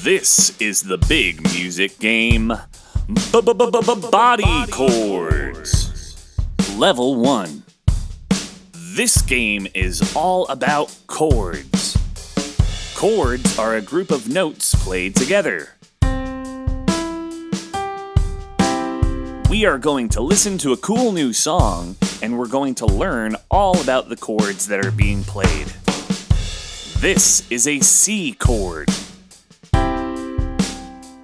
This is the big music game, Body Chords. Level 1. This game is all about chords. Chords are a group of notes played together. We are going to listen to a cool new song, and we're going to learn all about the chords that are being played. This is a C chord.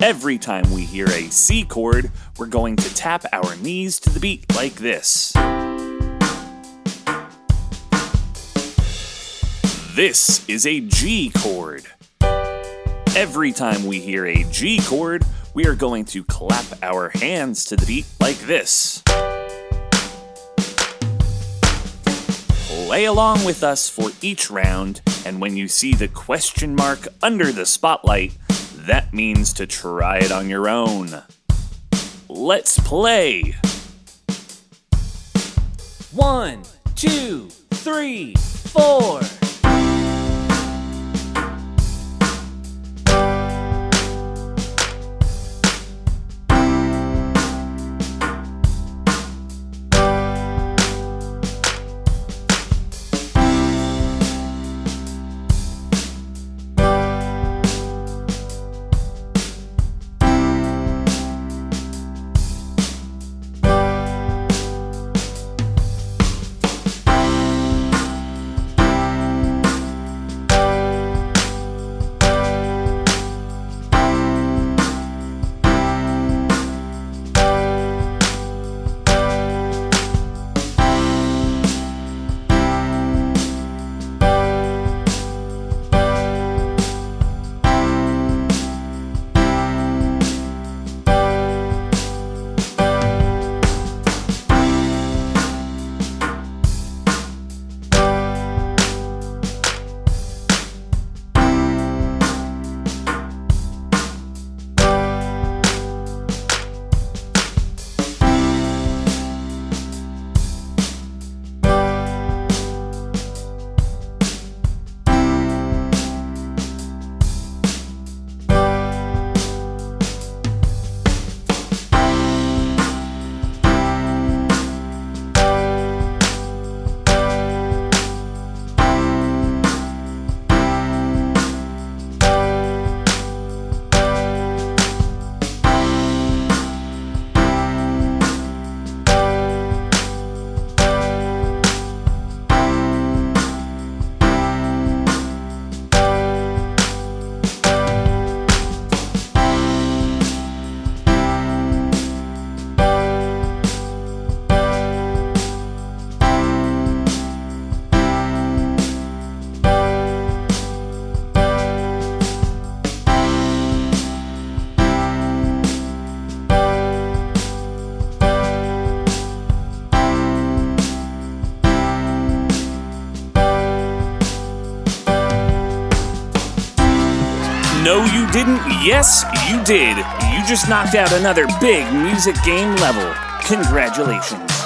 Every time we hear a C chord, we're going to tap our knees to the beat like this. This is a G chord. Every time we hear a G chord, we are going to clap our hands to the beat like this. Play along with us for each round, and when you see the question mark under the spotlight, that means to try it on your own. Let's play! 1, 2, 3, 4. No, you didn't. Yes, you did. You just knocked out another big music game level. Congratulations.